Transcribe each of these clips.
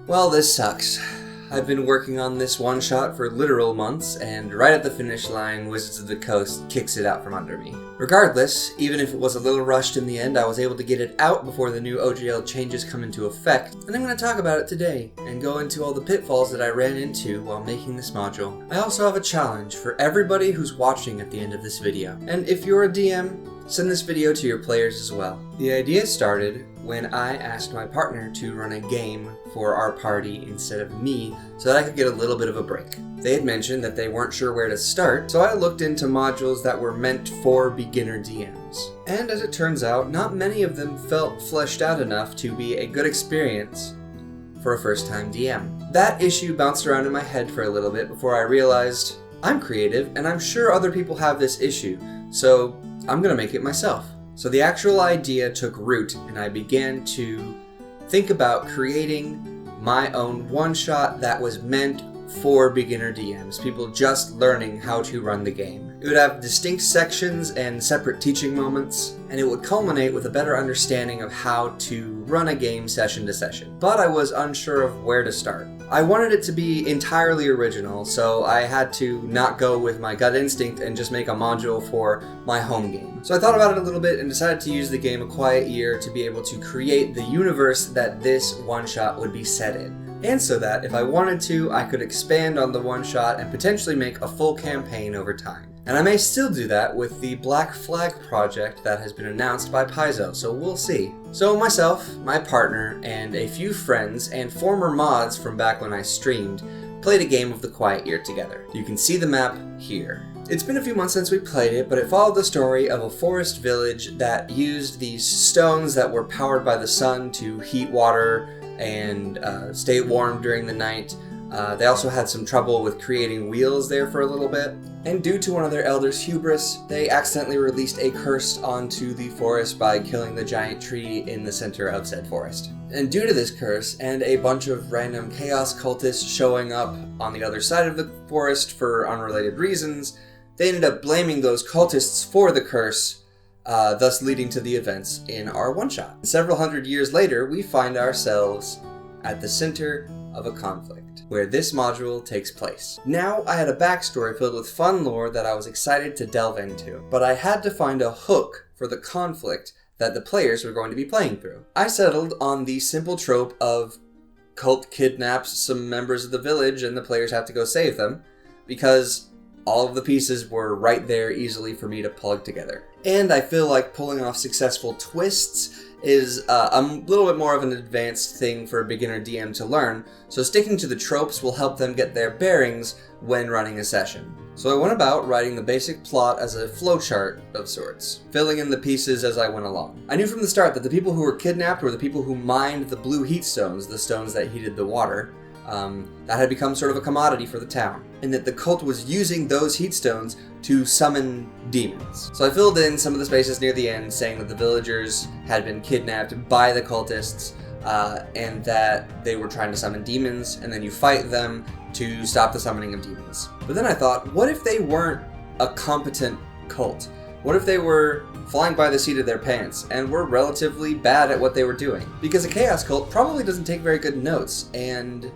Well, this sucks. I've been working on this one-shot for literal months, and right at the finish line, Wizards of the Coast kicks it out from under me. Regardless, even if it was a little rushed in the end, I was able to get it out before the new OGL changes come into effect, and I'm going to talk about it today, and go into all the pitfalls that I ran into while making this module. I also have a challenge for everybody who's watching at the end of this video, and if you're a DM, send this video to your players as well. The idea started when I asked my partner to run a game for our party instead of me so that I could get a little bit of a break. They had mentioned that they weren't sure where to start, so I looked into modules that were meant for beginner DMs. And as it turns out, not many of them felt fleshed out enough to be a good experience for a first-time DM. That issue bounced around in my head for a little bit before I realized I'm creative and I'm sure other people have this issue, so I'm gonna make it myself. So the actual idea took root and I began to think about creating my own one-shot that was meant for beginner DMs, people just learning how to run the game. It would have distinct sections and separate teaching moments, and it would culminate with a better understanding of how to run a game session to session. But I was unsure of where to start. I wanted it to be entirely original, so I had to not go with my gut instinct and just make a module for my home game. So I thought about it a little bit and decided to use the game A Quiet Year to be able to create the universe that this one-shot would be set in. And so that, if I wanted to, I could expand on the one-shot and potentially make a full campaign over time. And I may still do that with the Black Flag project that has been announced by Paizo, so we'll see. So myself, my partner, and a few friends and former mods from back when I streamed played a game of the Quiet Year together. You can see the map here. It's been a few months since we played it, but it followed the story of a forest village that used these stones that were powered by the sun to heat water and stay warm during the night. They also had some trouble with creating wheels there for a little bit. And due to one of their elders' hubris, they accidentally released a curse onto the forest by killing the giant tree in the center of said forest. And due to this curse, and a bunch of random chaos cultists showing up on the other side of the forest for unrelated reasons, they ended up blaming those cultists for the curse, thus leading to the events in our one-shot. Several hundred years later, we find ourselves at the center of a conflict, where this module takes place. Now, I had a backstory filled with fun lore that I was excited to delve into, but I had to find a hook for the conflict that the players were going to be playing through. I settled on the simple trope of cult kidnaps some members of the village and the players have to go save them, because all of the pieces were right there easily for me to plug together. And I feel like pulling off successful twists is a little bit more of an advanced thing for a beginner DM to learn, so sticking to the tropes will help them get their bearings when running a session. So I went about writing the basic plot as a flowchart of sorts, filling in the pieces as I went along. I knew from the start that the people who were kidnapped were the people who mined the blue heat stones, the stones that heated the water. That had become sort of a commodity for the town, and that the cult was using those heat stones to summon demons. So I filled in some of the spaces near the end saying that the villagers had been kidnapped by the cultists, and that they were trying to summon demons, and then you fight them to stop the summoning of demons. But then I thought, what if they weren't a competent cult? What if they were flying by the seat of their pants and were relatively bad at what they were doing? Because a chaos cult probably doesn't take very good notes, and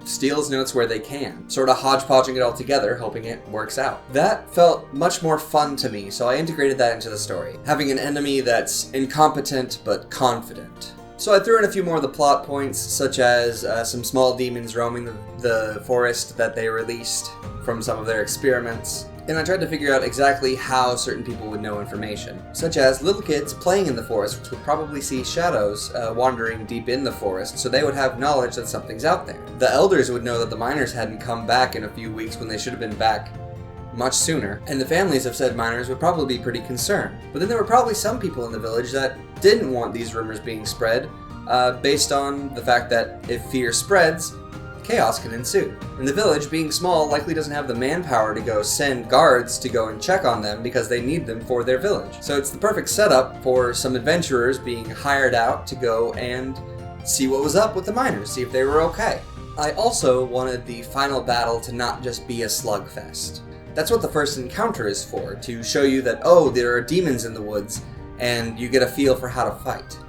steals notes where they can, sort of hodgepodging it all together, hoping it works out. That felt much more fun to me, so I integrated that into the story, having an enemy that's incompetent but confident. So I threw in a few more of the plot points, such as some small demons roaming the forest that they released from some of their experiments. And I tried to figure out exactly how certain people would know information, such as little kids playing in the forest, which would probably see shadows wandering deep in the forest, so they would have knowledge that something's out there. The elders would know that the miners hadn't come back in a few weeks when they should have been back much sooner, and the families of said miners would probably be pretty concerned. But then there were probably some people in the village that didn't want these rumors being spread, based on the fact that if fear spreads, chaos can ensue. And the village, being small, likely doesn't have the manpower to go send guards to go and check on them because they need them for their village. So it's the perfect setup for some adventurers being hired out to go and see what was up with the miners, see if they were okay. I also wanted the final battle to not just be a slugfest. That's what the first encounter is for, to show you that, oh, there are demons in the woods, and you get a feel for how to fight,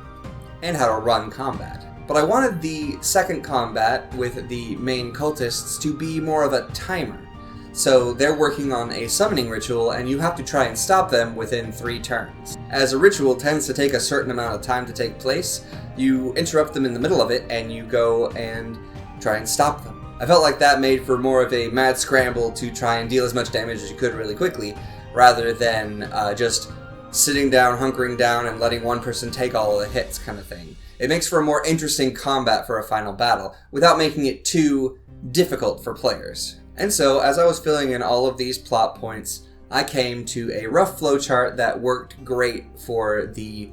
and how to run combat. But I wanted the second combat with the main cultists to be more of a timer. So they're working on a summoning ritual, and you have to try and stop them within 3 turns. As a ritual tends to take a certain amount of time to take place, you interrupt them in the middle of it, and you go and try and stop them. I felt like that made for more of a mad scramble to try and deal as much damage as you could really quickly, rather than just sitting down, hunkering down, and letting one person take all of the hits kind of thing. It makes for a more interesting combat for a final battle, without making it too difficult for players. And so, as I was filling in all of these plot points, I came to a rough flowchart that worked great for the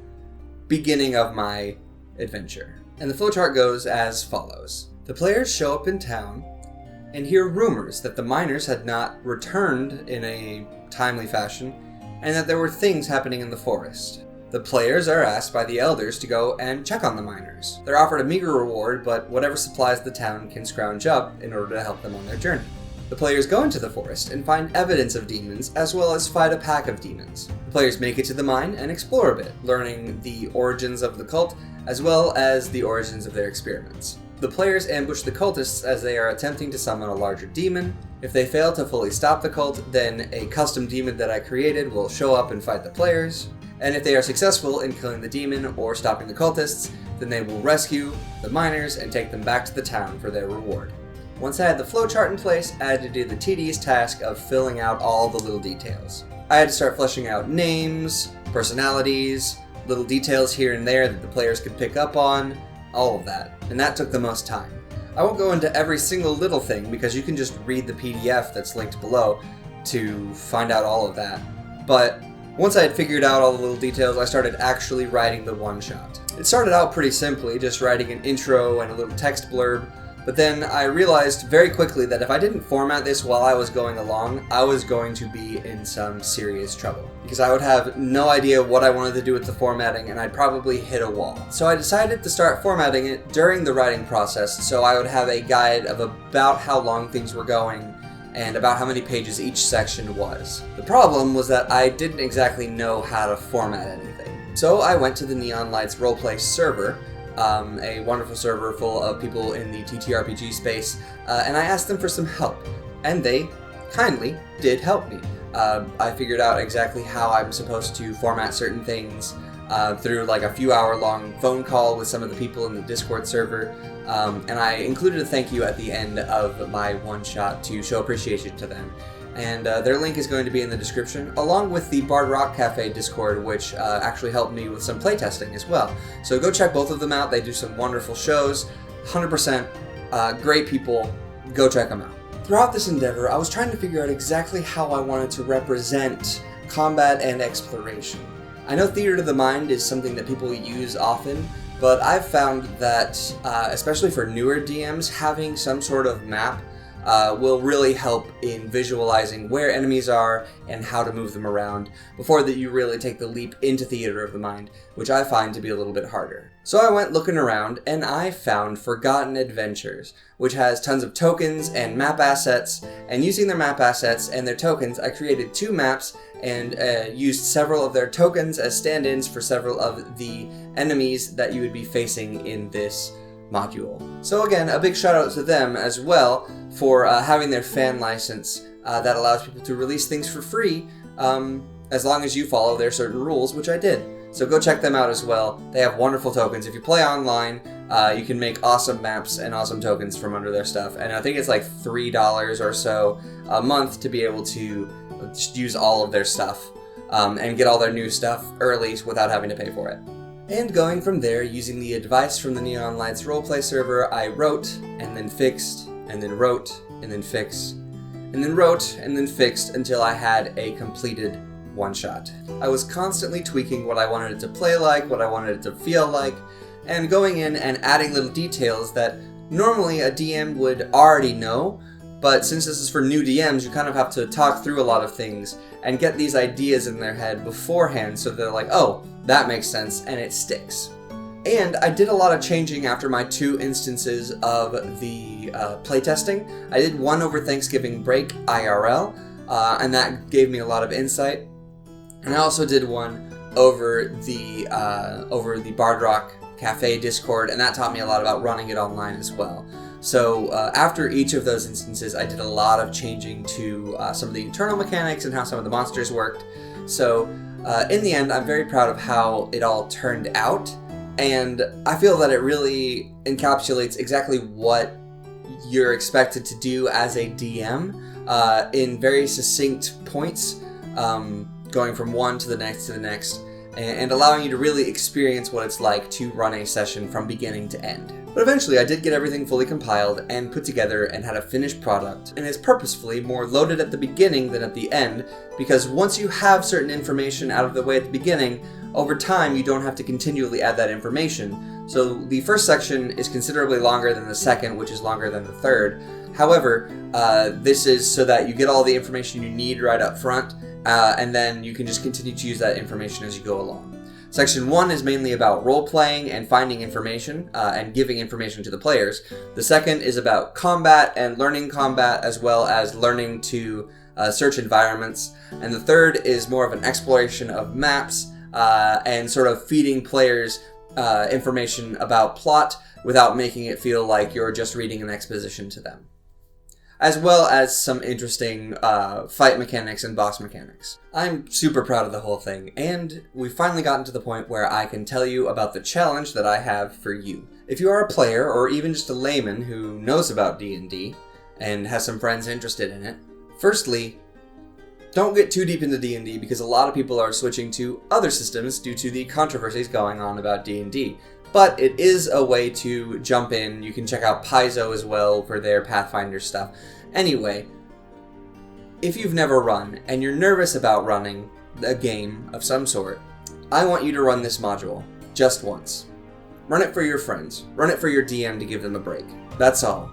beginning of my adventure. And the flowchart goes as follows. The players show up in town and hear rumors that the miners had not returned in a timely fashion, and that there were things happening in the forest. The players are asked by the elders to go and check on the miners. They're offered a meager reward, but whatever supplies the town can scrounge up in order to help them on their journey. The players go into the forest and find evidence of demons, as well as fight a pack of demons. The players make it to the mine and explore a bit, learning the origins of the cult, as well as the origins of their experiments. The players ambush the cultists as they are attempting to summon a larger demon. If they fail to fully stop the cult, then a custom demon that I created will show up and fight the players. And if they are successful in killing the demon or stopping the cultists, then they will rescue the miners and take them back to the town for their reward. Once I had the flowchart in place, I had to do the tedious task of filling out all the little details. I had to start fleshing out names, personalities, little details here and there that the players could pick up on, all of that. And that took the most time. I won't go into every single little thing because you can just read the PDF that's linked below to find out all of that. But once I had figured out all the little details, I started actually writing the one-shot. It started out pretty simply, just writing an intro and a little text blurb, but then I realized very quickly that if I didn't format this while I was going along, I was going to be in some serious trouble. Because I would have no idea what I wanted to do with the formatting, and I'd probably hit a wall. So I decided to start formatting it during the writing process, so I would have a guide of about how long things were going, and about how many pages each section was. The problem was that I didn't exactly know how to format anything. So I went to the Neon Lights Roleplay server, a wonderful server full of people in the TTRPG space, and I asked them for some help, and they kindly did help me. I figured out exactly how I'm supposed to format certain things through like a few hour long phone call with some of the people in the Discord server, and I included a thank you at the end of my one-shot to show appreciation to them. And their link is going to be in the description, along with the Bard Rock Cafe Discord, which actually helped me with some playtesting as well. So go check both of them out. They do some wonderful shows, 100% great people. Go check them out. Throughout this endeavor, I was trying to figure out exactly how I wanted to represent combat and exploration. I know theater of the mind is something that people use often, but I've found that, especially for newer DMs, having some sort of map will really help in visualizing where enemies are and how to move them around before that you really take the leap into theater of the mind, which I find to be a little bit harder. So I went looking around and I found Forgotten Adventures, which has tons of tokens and map assets, and using their map assets and their tokens, I created 2 maps and used several of their tokens as stand-ins for several of the enemies that you would be facing in this module. So again, a big shout out to them as well for having their fan license that allows people to release things for free as long as you follow their certain rules, which I did. So go check them out as well. They have wonderful tokens. If you play online, you can make awesome maps and awesome tokens from under their stuff. And I think it's like $3 or so a month to be able to just use all of their stuff and get all their new stuff early without having to pay for it. And going from there, using the advice from the Neon Lights Roleplay server, I wrote, and then fixed, and then wrote, and then fixed, and then wrote, and then fixed until I had a completed one-shot. I was constantly tweaking what I wanted it to play like, what I wanted it to feel like, and going in and adding little details that normally a DM would already know, but since this is for new DMs, you kind of have to talk through a lot of things and get these ideas in their head beforehand so they're like, oh, that makes sense, and it sticks. And I did a lot of changing after my 2 instances of the playtesting. I did one over Thanksgiving break IRL, and that gave me a lot of insight. And I also did one over the Bard Rock cafe Discord, and that taught me a lot about running it online as well. So after each of those instances, I did a lot of changing to some of the internal mechanics and how some of the monsters worked. So in the end, I'm very proud of how it all turned out, and I feel that it really encapsulates exactly what you're expected to do as a DM in very succinct points, going from one to the next, and allowing you to really experience what it's like to run a session from beginning to end. But eventually I did get everything fully compiled and put together and had a finished product, and is purposefully more loaded at the beginning than at the end, because once you have certain information out of the way at the beginning, over time you don't have to continually add that information. So the first section is considerably longer than the second, which is longer than the third. However, this is so that you get all the information you need right up front, and then you can just continue to use that information as you go along. Section 1 is mainly about role-playing and finding information and giving information to the players. The second is about combat and learning combat, as well as learning to search environments. And the third is more of an exploration of maps and sort of feeding players information about plot without making it feel like you're just reading an exposition to them, as well as some interesting fight mechanics and boss mechanics. I'm super proud of the whole thing, and we've finally gotten to the point where I can tell you about the challenge that I have for you. If you are a player, or even just a layman who knows about D&D, and has some friends interested in it, firstly, don't get too deep into D&D, because a lot of people are switching to other systems due to the controversies going on about D&D. But it is a way to jump in. You can check out Paizo as well for their Pathfinder stuff. Anyway, if you've never run and you're nervous about running a game of some sort, I want you to run this module just once. Run it for your friends. Run it for your DM to give them a break. That's all.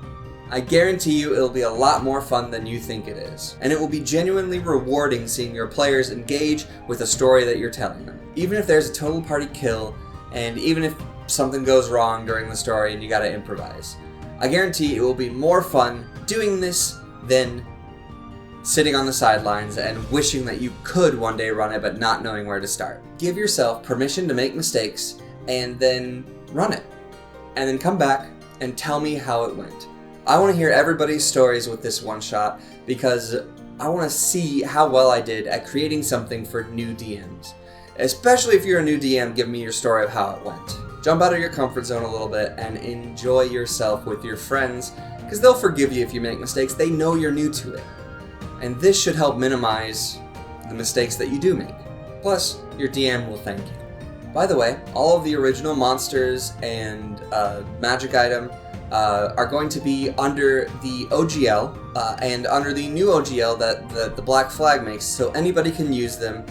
I guarantee you it'll be a lot more fun than you think it is. And it will be genuinely rewarding seeing your players engage with a story that you're telling them. Even if there's a total party kill, and even if something goes wrong during the story and you gotta improvise, I guarantee it will be more fun doing this than sitting on the sidelines and wishing that you could one day run it but not knowing where to start. Give yourself permission to make mistakes and then run it. And then come back and tell me how it went. I want to hear everybody's stories with this one shot, because I want to see how well I did at creating something for new DMs. Especially if you're a new DM, give me your story of how it went. Jump out of your comfort zone a little bit and enjoy yourself with your friends, because they'll forgive you if you make mistakes. They know you're new to it. And this should help minimize the mistakes that you do make. Plus, your DM will thank you. By the way, all of the original monsters and magic item are going to be under the OGL and under the new OGL that the Black Flag makes, so anybody can use them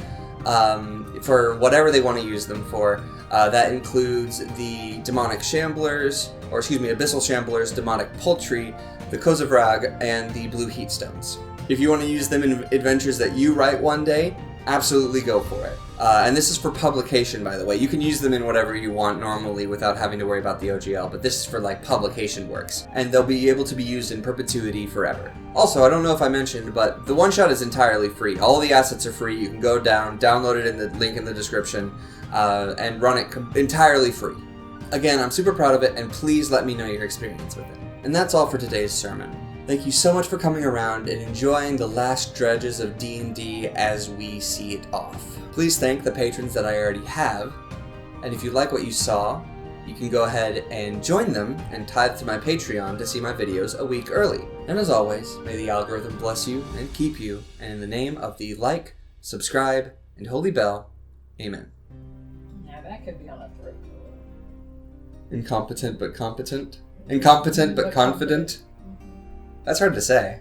for whatever they want to use them for. That includes the Demonic Shamblers, or excuse me, Abyssal Shamblers, Demonic Poultry, the Kozavrag, and the Blue Heat Stones. If you want to use them in adventures that you write one day, absolutely go for it. And this is for publication, by the way. You can use them in whatever you want normally without having to worry about the OGL, but this is for like publication works, and they'll be able to be used in perpetuity forever. Also, I don't know if I mentioned, but the one-shot is entirely free. All the assets are free. You can go down, download it in the link in the description, and run it entirely free. Again, I'm super proud of it, and please let me know your experience with it. And that's all for today's sermon. Thank you so much for coming around and enjoying the last dredges of D&D as we see it off. Please thank the patrons that I already have, and if you like what you saw, you can go ahead and join them and tithe to my Patreon to see my videos a week early. And as always, may the algorithm bless you and keep you, and in the name of the like, subscribe, and holy bell, amen. Yeah, that could be on a throat. Incompetent but competent? Incompetent but confident? That's hard to say.